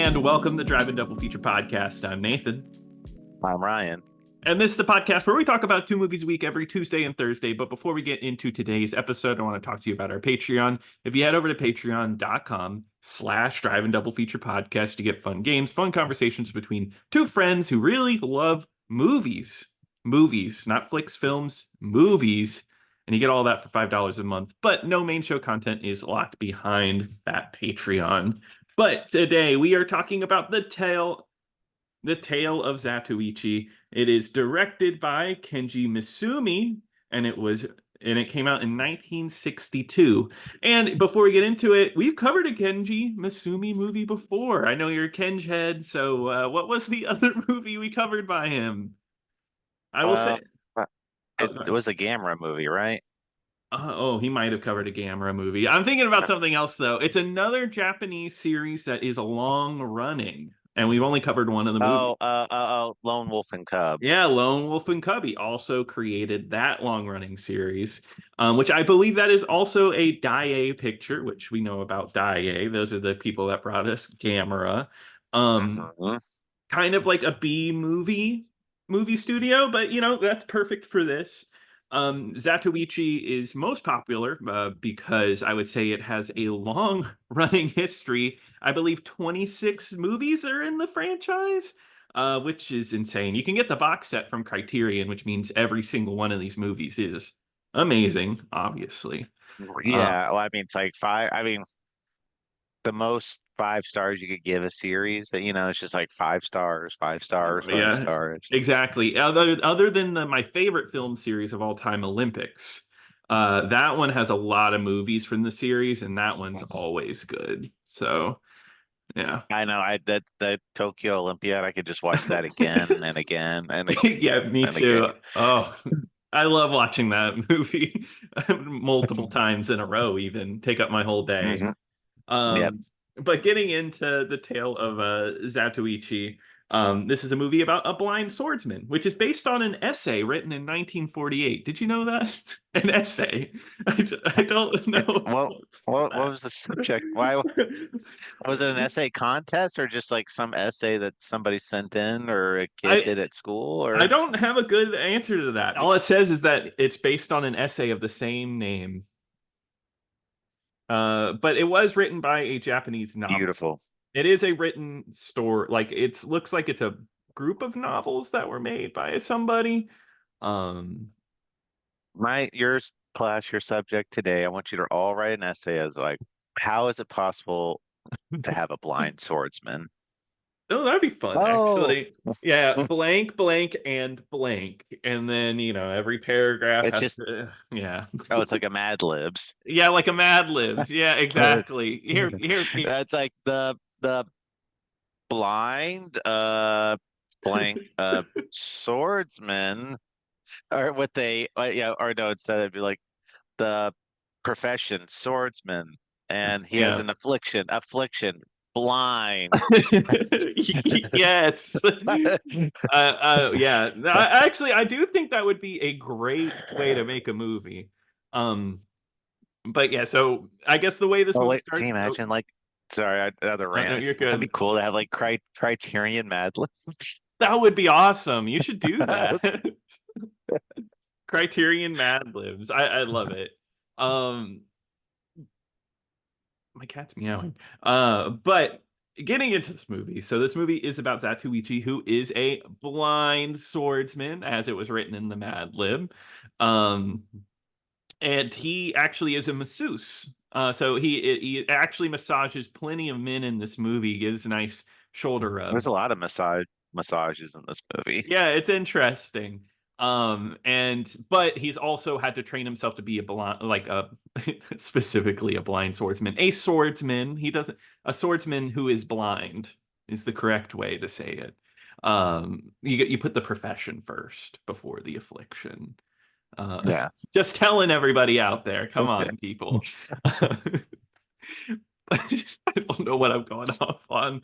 and welcome to Drive-In Double Feature Podcast. I'm Nathan. I'm Ryan. And this is the podcast where we talk about 2 movies a week every Tuesday and Thursday. But before we get into today's episode, I want to talk to you about our Patreon. If you head over to patreon.com/Drive-In Double Feature Podcast, you get fun games, fun conversations between 2 friends who really love movies. Movies, not flicks, films, movies. And you get all that for $5 a month. But no main show content is locked behind that Patreon. But today we are talking about the Tale of Zatoichi. It is directed by Kenji Misumi, and it came out in 1962. And before we get into it, we've covered a Kenji Misumi movie before. I know you're a Kenj head, so what was the other movie we covered by him? I will say It was a Gamera movie, right? He might have covered a Gamera movie. I'm thinking about something else, though. It's another Japanese series that is long running, and we've only covered one of the movies. Lone Wolf and Cub. Yeah, Lone Wolf and Cubby also created that long-running series, which I believe that is also a Daiei picture, which we know about Daiei. Those are the people that brought us Gamera. Kind of like a B movie studio, but that's perfect for this. Zatoichi is most popular because I would say it has a long running history. I believe 26 movies are in the franchise, which is insane. You can get the box set from Criterion, which means every single one of these movies is amazing, obviously. Yeah, well, I mean, it's like the most 5 stars you could give a series, it's just like 5 stars, 5 stars, 5 stars. Exactly. Other than my favorite film series of all time, Olympics, that one has a lot of movies from the series, and that one's always good. So, yeah. I know. The Tokyo Olympiad, I could just watch that again and again and again. Yeah, me too. Again. Oh, I love watching that movie multiple times in a row, even take up my whole day. Yep. But getting into the Tale of Zatoichi, this is a movie about a blind swordsman, which is based on an essay written in 1948. Did you know that? An essay. I don't know. What was the subject? Why was it an essay contest or just like some essay that somebody sent in or a kid did at school? Or I don't have a good answer to that. All it says is that it's based on an essay of the same name. But it was written by a Japanese novel. Beautiful. It is a written story. Like it looks like it's a group of novels that were made by somebody. Your subject today, I want you to all write an essay as like, how is it possible to have a blind swordsman? Oh, that'd be fun, actually. Yeah, blank, blank, and blank. And then, every paragraph yeah. Oh, it's like a Mad Libs. Yeah, like a Mad Libs. Yeah, exactly. Here. That's like the blind blank swordsman, or what they or no, instead it'd be like the profession swordsman, and he has an affliction blind. Yes. Yeah. Actually, I do think that would be a great way to make a movie. But yeah, so I guess the way this movie starts. Can you imagine sorry, another rant. No, you're good. That'd be cool to have like Criterion Mad Libs. That would be awesome. You should do that. Criterion Mad Libs. I love it. My cat's meowing. But getting into this movie. So this movie is about Zatoichi, who is a blind swordsman, as it was written in the Mad Lib. And he actually is a masseuse. So he actually massages plenty of men in this movie, gives a nice shoulder rub. There's a lot of massages in this movie. Yeah, it's interesting. But he's also had to train himself to be specifically a blind swordsman. A swordsman. A swordsman who is blind is the correct way to say it. You put the profession first before the affliction. Yeah. Just telling everybody out there. Come on, people. I don't know what I'm going off on.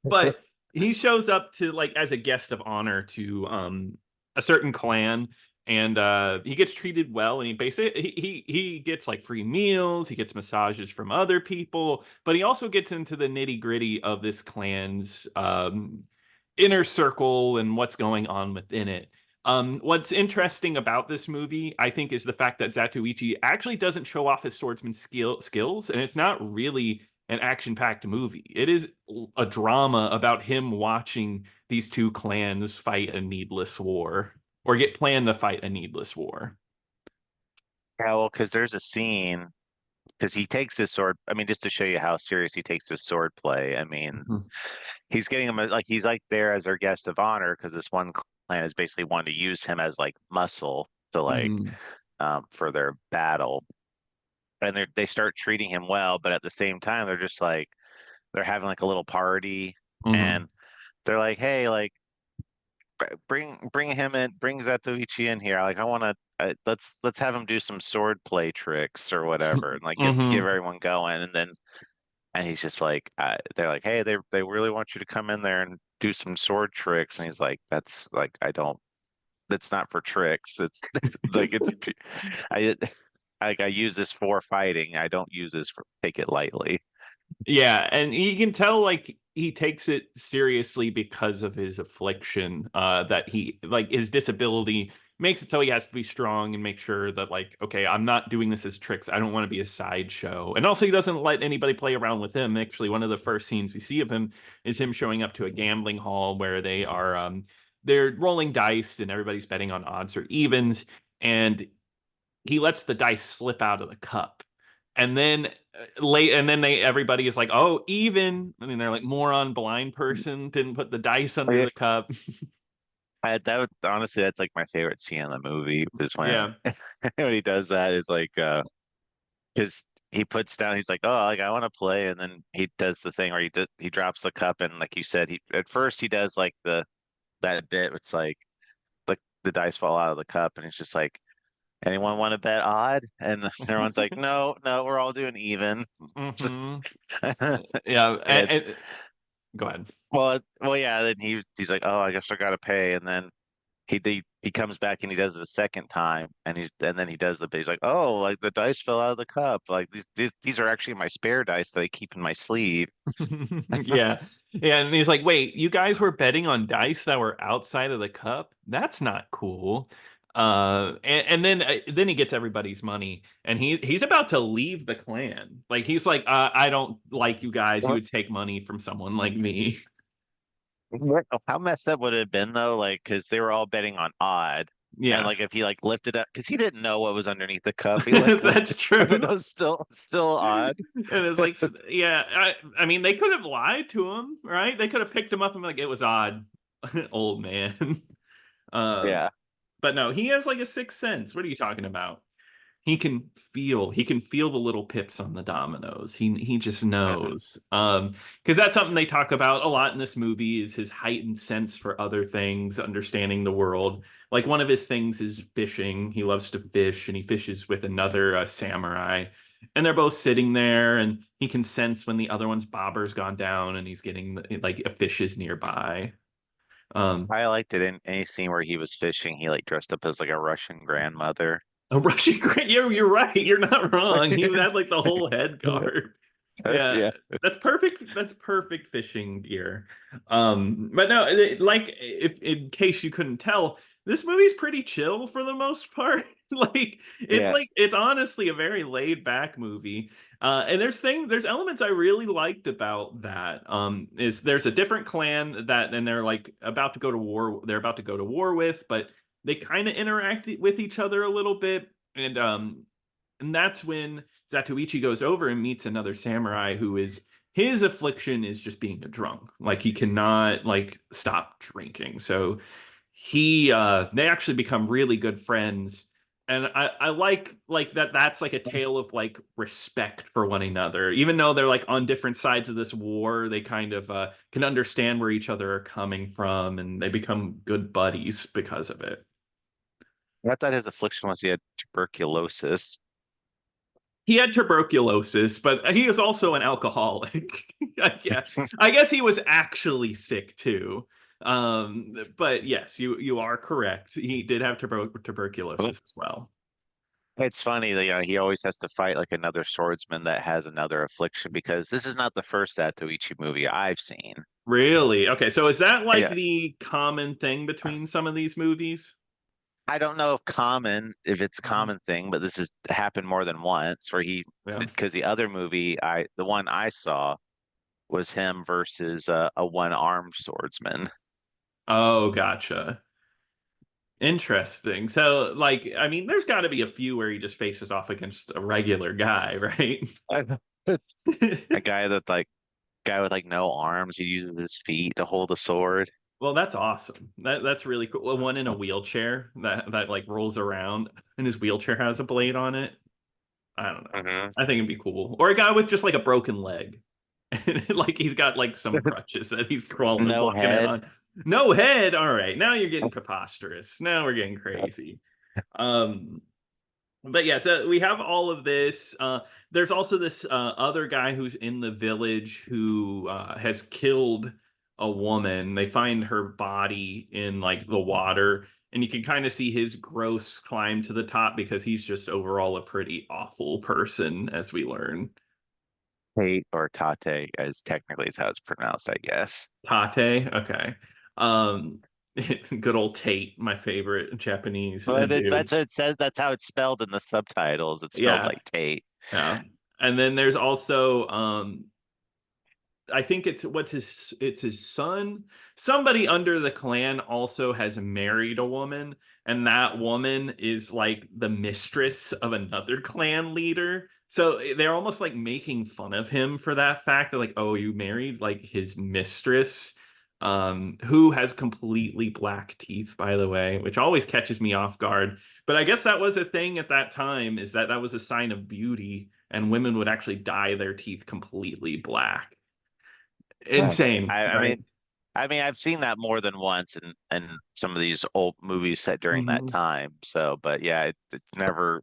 But he shows up to as a guest of honor to a certain clan, and he gets treated well, and he basically he gets like free meals, he gets massages from other people, but he also gets into the nitty gritty of this clan's inner circle and what's going on within it. What's interesting about this movie, I think, is the fact that Zatoichi actually doesn't show off his swordsman skills, and it's not really an action-packed movie. It is a drama about him watching these two clans fight a needless war or get planned to fight a needless war. Yeah, well, because there's a scene because he takes his sword. I mean, just to show you how serious he takes his sword play. I mean, Mhm. he's getting him like he's like there as our guest of honor because this one clan is basically wanting to use him as like muscle to like Mhm. for their battle, and they start treating him well, but at the same time they're just like they're having like a little party, Mhm. and they're like, hey, like bring him in, bring Zatoichi in here. Like I want to let's have him do some sword play tricks or whatever, and like give Mhm. everyone going, and then and he's just like they're like, hey, they really want you to come in there and do some sword tricks, and he's like, that's like I don't. That's not for tricks. It's like it's I like I use this for fighting. I don't use this for take it lightly. Yeah, and you can tell like he takes it seriously because of his affliction, that he like his disability makes it so he has to be strong and make sure that like, okay, I'm not doing this as tricks. I don't want to be a sideshow. And also he doesn't let anybody play around with him. Actually, one of the first scenes we see of him is him showing up to a gambling hall where they're rolling dice and everybody's betting on odds or evens, and he lets the dice slip out of the cup. And then late, and then everybody is like, "Oh, even." I mean, they're like, "Moron, blind person didn't put the dice under Yeah. the cup." That would honestly that's like my favorite scene in the movie is when Yeah. when he does that is like because he puts down he's like oh like I want to play and then he does the thing where he drops the cup and like you said he at first he does like the that bit it's like the dice fall out of the cup and it's just like anyone want to bet odd and everyone's like no we're all doing even. Hmm. Yeah. And Go ahead. well yeah then he's like oh I guess I gotta pay and then he comes back and he does it a second time and then he does the he's like oh like the dice fell out of the cup like these are actually my spare dice that I keep in my sleeve. Yeah. Yeah. And he's like, "Wait, you guys were betting on dice that were outside of the cup? That's not cool." And then he gets everybody's money, and he's about to leave the clan. Like he's like, "I don't like you guys. You What would take money from someone like me." how messed up would it have been though like because they were all betting on odd and Yeah. like if he like lifted up because he didn't know what was underneath the cup he like That's lifted up and it true. was still odd. And it's like, yeah, I mean, they could have lied to him, right? They could have picked him up and been like, "It was odd, old man." Um, Yeah. but no, he has like a sixth sense. What are you talking about? He can feel the little pips on the dominoes. He just Mhm. knows. Because that's something they talk about a lot in this movie is his heightened sense for other things, understanding the world. Like one of his things is fishing. He loves to fish, and he fishes with another samurai. And they're both sitting there, and he can sense when the other one's bobber's gone down, and he's getting like a fish is nearby. Um, I liked it in any scene where he was fishing he like dressed up as like a Russian grandmother. a Russian Grant. You're right. You're not wrong. He had like the whole head guard. Yeah, Yeah. that's perfect. That's perfect fishing gear. But no, like if in case you couldn't tell, this movie's pretty chill for the most part. Yeah. Like it's honestly a very laid back movie. And there's elements I really liked about that. Is there's a different clan that and they're like about to go to war. They're about to go to war with, but they kind of interact with each other a little bit, and that's when Zatoichi goes over and meets another samurai who is his affliction is just being a drunk. Like he cannot like stop drinking. So they actually become really good friends. And I like that that's like a tale of like respect for one another. Even though they're like on different sides of this war, they kind of can understand where each other are coming from and they become good buddies because of it. I thought his affliction was he had tuberculosis. He had tuberculosis, but he is also an alcoholic. Yeah, I guess he was actually sick too. But yes, you are correct. He did have Well, tuberculosis as well. it's funny that he always has to fight like another swordsman that has another affliction because this is not the first Zatoichi movie I've seen. Really? Okay, so is that like Yeah, the common thing between some of these movies? I don't know if it's a Mhm. common thing, but this has happened more than once where Yeah. because the other movie the one I saw was him versus a one-armed swordsman. Oh, gotcha. Interesting. So, like, I mean, there's got to be a few where he just faces off against a regular guy, right? A guy with like no arms, he uses his feet to hold a sword. Well, that's awesome. That's really cool. Well, one in a wheelchair that like rolls around and his wheelchair has a blade on it. I don't know. Hmm. I think it'd be cool. Or a guy with just like a broken leg. Like he's got like some crutches that he's crawling No walking head. on. No head. All right. Now you're getting preposterous. Now we're getting crazy. Um but yeah, so we have all of this. There's also this other guy who's in the village who has killed a woman. They find her body in like the water, and you can kind of see his gross climb to the top because he's just overall a pretty awful person, as we learn. Tate or Tate, as technically is how it's pronounced, I guess. Tate, okay. Um, good old Tate, my favorite Japanese But dude. that's what it says. That's how it's spelled in the subtitles. It's spelled Yeah, like Tate. yeah. And then there's also I think it's his son. Somebody under the clan also has married a woman, and that woman is like the mistress of another clan leader. So they're almost like making fun of him for that fact. They're like, "Oh, you married like his mistress." Who has completely black teeth, by the way, which always catches me off guard. But I guess that was a thing at that time, is that that was a sign of beauty, and women would actually dye their teeth completely black. Huh. Insane, I right? mean, I've seen that more than once in some of these old movies set during that Hmm. time. So, but yeah, it never.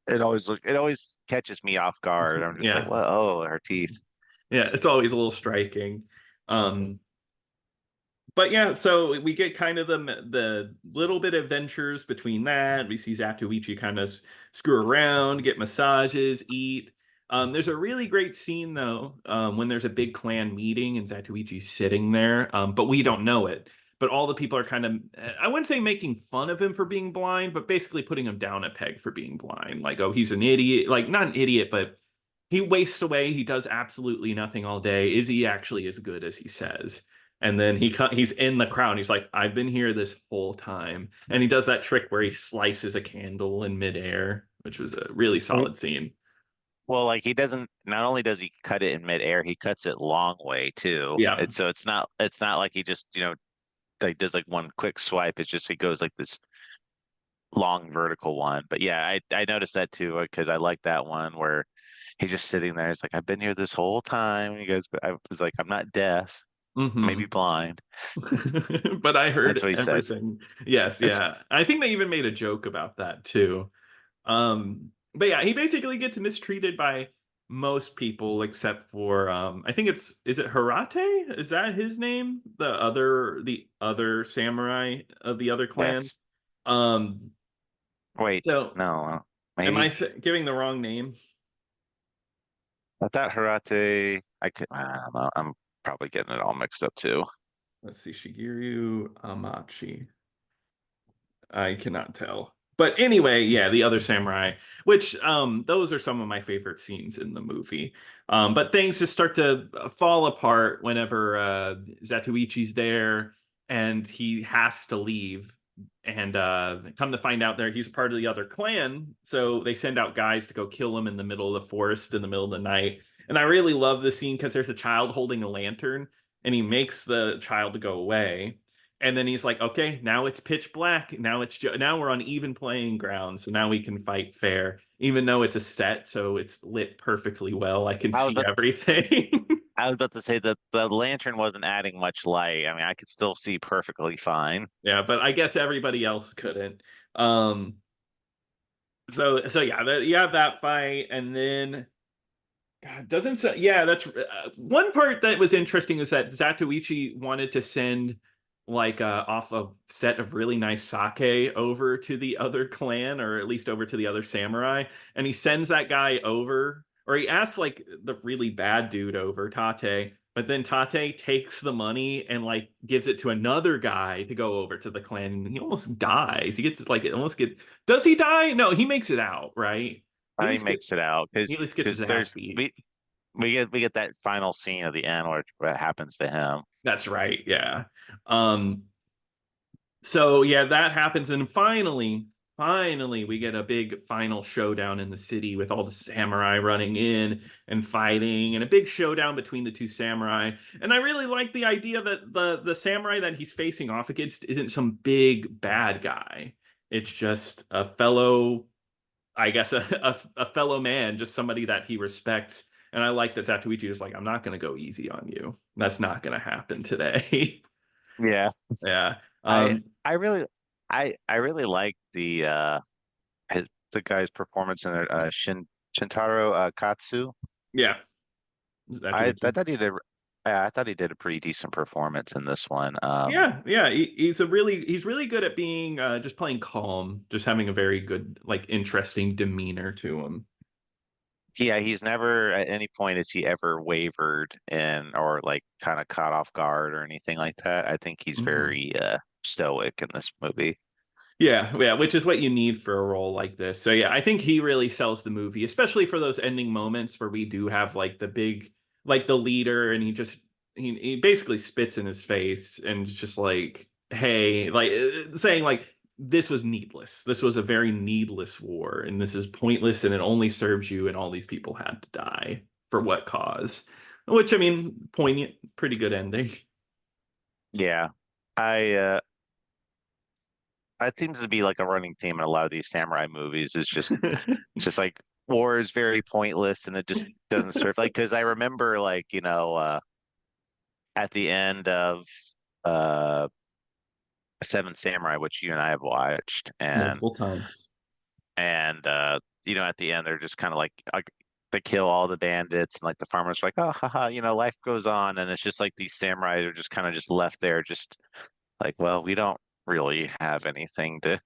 It always catches me off guard. I'm just like, Yeah. well, oh, her teeth. Yeah, it's always a little striking. But yeah, so we get kind of the little bit of adventures between that. We see Zatoichi kind of screw around, get massages, eat. There's a really great scene though, when there's a big clan meeting and Zatoichi's sitting there, but we don't know it. But all the people are kind of, I wouldn't say making fun of him for being blind, but basically putting him down a peg for being blind. Like, oh, he's an idiot. Like, not an idiot, but he wastes away. He does absolutely nothing all day. Is he actually as good as he says? And then he's in the crowd. He's like, I've been here this whole time. And he does that trick where he slices a candle in midair, which was a really solid scene. Well, like he doesn't. Not only does he cut it in midair, he cuts it long way too. Yeah. It's so it's not like he just like does like one quick swipe. It's just he goes like this long vertical one. But yeah, I noticed that too because I like that one where he's just sitting there. He's like, I've been here this whole time. He goes, but I was like, I'm not deaf, maybe Hmm. blind. But I That's heard what he says. everything. Yes, yeah. I think they even made a joke about that too. But yeah, he basically gets mistreated by most people except for I think is it Harate? Is that his name? The other samurai of the other clan. Yes. Um Wait, so no, am I maybe giving the wrong name? I thought Harate. I don't know. I'm probably getting it all mixed up too. Let's see, Shigeru Amachi. I cannot tell. But anyway, yeah, the other samurai, which those are some of my favorite scenes in the movie. But things just start to fall apart whenever Zatoichi's there and he has to leave. And come to find out there he's part of the other clan. So they send out guys to go kill him in the middle of the forest in the middle of the night. And I really love the scene because there's a child holding a lantern and he makes the child to go away, and then he's like, okay, now it's pitch black. Now we're on even playing ground. So now we can fight fair, even though it's a set, so it's lit perfectly well. I can I was see about, everything. I was about to say that the lantern wasn't adding much light. I mean, I could still see perfectly fine. Yeah, but I guess everybody else couldn't. Um, so yeah, you have that fight, and then God, doesn't yeah, that's one part that was interesting is that Zatoichi wanted to send like off a set of really nice sake over to the other clan, or at least over to the other samurai, and he sends that guy over, or he asks like the really bad dude over, Tate, but then Tate takes the money and like gives it to another guy to go over to the clan, and he almost dies. He gets like almost get does he die? No, he makes it out, right? He at He least get makes it out he at least gets his because ass beat. we get that final scene of the end where what happens to him. That's right, yeah. Um, So yeah, that happens, and finally, we get a big final showdown in the city with all the samurai running in and fighting, and a big showdown between the two samurai. And I really like the idea that the samurai that he's facing off against isn't some big bad guy. It's just a fellow, I guess, a fellow man, just somebody that he respects. And I like that Zatoichi is like, I'm not going to go easy on you. That's not going to happen today. Yeah. Yeah. I Um, I really I really like his, the guy's performance in it, Shintaro Katsu. yeah. I Zatoichi. thought he did I thought he did a pretty decent performance in this one. Yeah, yeah. He's really good at being just playing calm, just having a very good, like, interesting demeanor to him. Yeah, he's never at any point has he ever wavered in or like kind of caught off guard or anything like that. I think he's Mhm. very stoic in this movie. Yeah, yeah, which is what you need for a role like this. So yeah, I think he really sells the movie, especially for those ending moments where we do have like the big, like the leader, and he basically spits in his face and it's just like, hey, like saying like this was needless. This was a very needless war, and this is pointless, and it only serves you, and all these people had to die for what cause? Which I mean, poignant, pretty good ending. Yeah. I that seems to be like a running theme in a lot of these samurai movies. It's just like war is very pointless and it just doesn't serve like because I remember like, at the end of uh Seven Samurai, which you and I have watched, Multiple times. and at the end they're just kind of like they kill all the bandits and like the farmers are like, oh haha, life goes on, and it's just like these samurai are just kind of just left there just like, well, we don't really have anything to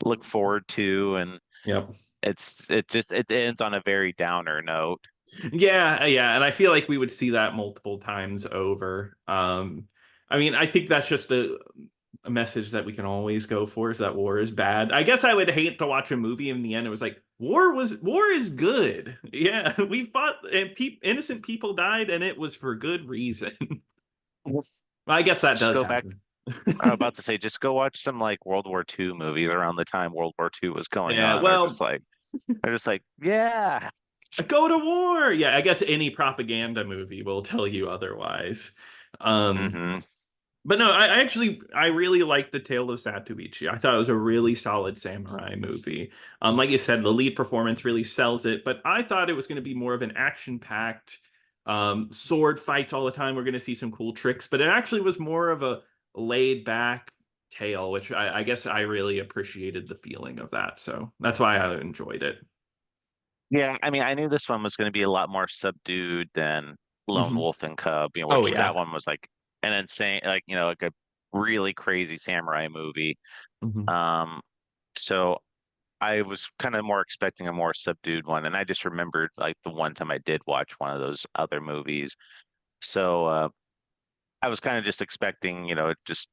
look forward to, and Yep. it ends on a very downer note. Yeah, yeah, and I feel like we would see that multiple times over. I mean, I think that's just a message that we can always go for, is that war is bad. I guess I would hate to watch a movie in the end it was like war is good. Yeah, we fought and innocent people died, and it was for good reason. I guess that Just does go back. happen. I was about to say, just go watch some like World War II movies around the time World War II was going Yeah, on, or well, they're just like, yeah. go to war. Yeah, I guess any propaganda movie will tell you otherwise. Um, Hmm. But no, I really like the Tale of Zatoichi. I thought it was a really solid samurai movie. Like you said, the lead performance really sells it, but I thought it was going to be more of an action-packed sword fights all the time. We're going to see some cool tricks, but it actually was more of a laid-back tale, which I guess I really appreciated the feeling of that. So that's why I enjoyed it. Yeah, I mean, I knew this one was going to be a lot more subdued than Lone Hmm. Wolf and Cub, Oh which that yeah. one was like an insane, like, like a really crazy samurai movie. Hmm. Um, so I was kind of more expecting a more subdued one, and I just remembered like the one time I did watch one of those other movies. So I was kind of just expecting, just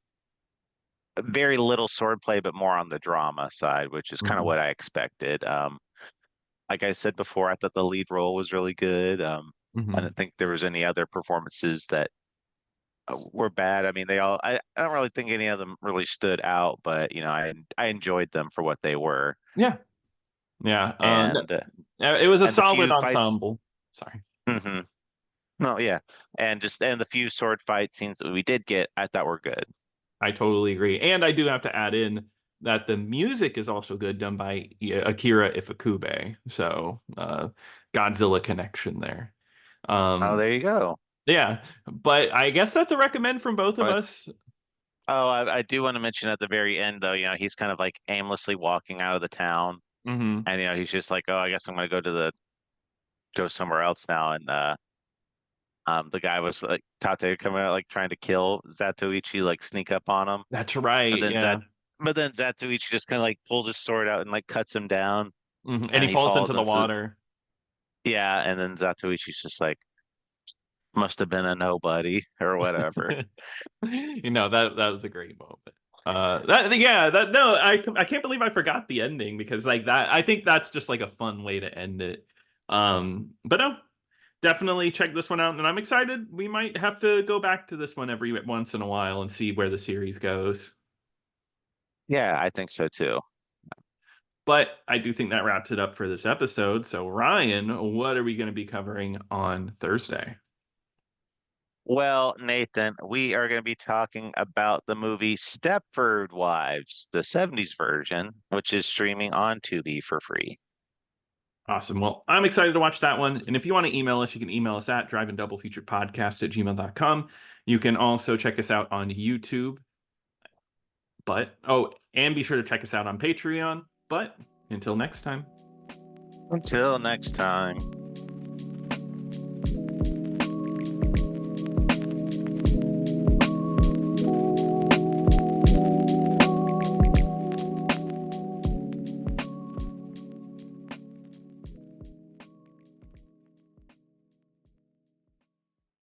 very little swordplay, but more on the drama side, which is kind of Hmm. what I expected. Like I said before, I thought the lead role was really good. I Hmm. didn't think there was any other performances that were bad. I mean, I don't really think any of them really stood out, but I enjoyed them for what they were. Yeah. Yeah. No, And it was a and the solid few fights, ensemble. Sorry. hmm no, yeah, and the few sword fight scenes that we did get, I thought were good. I totally agree. And I do have to add in that the music is also good, done by Akira Ifukube. So, Godzilla connection there. Oh, Um, there you go. yeah, but I guess that's a recommend from both of But us. oh, I do want to mention at the very end though, he's kind of like aimlessly walking out of the town, Hmm. and he's just like, oh, I guess I'm gonna go somewhere else now, and The guy was like Tate coming out like trying to kill Zatoichi, like sneak up on him, That's but right. then Yeah. Zatoichi just kind of like pulls his sword out and like cuts him down, And and he he falls into falls the into water. yeah, and then Zatoichi's just like must have been a nobody or whatever. That was a great moment. That yeah, that no, I can't believe I forgot the ending because like that I think that's just like a fun way to end it. But no, definitely check this one out, and I'm excited. We might have to go back to this one every once in a while and see where the series goes. Yeah, I think so too. But I do think that wraps it up for this episode. So Ryan, what are we going to be covering on Thursday? Well, Nathan, we are going to be talking about the movie Stepford Wives, the 70s version, which is streaming on Tubi for free. Awesome. Well, I'm excited to watch that one. And if you want to email us, you can email us at driveanddoubleFeaturedPodcast@gmail.com. You can also check us out on YouTube. And be sure to check us out on Patreon. But until next time. Until next time.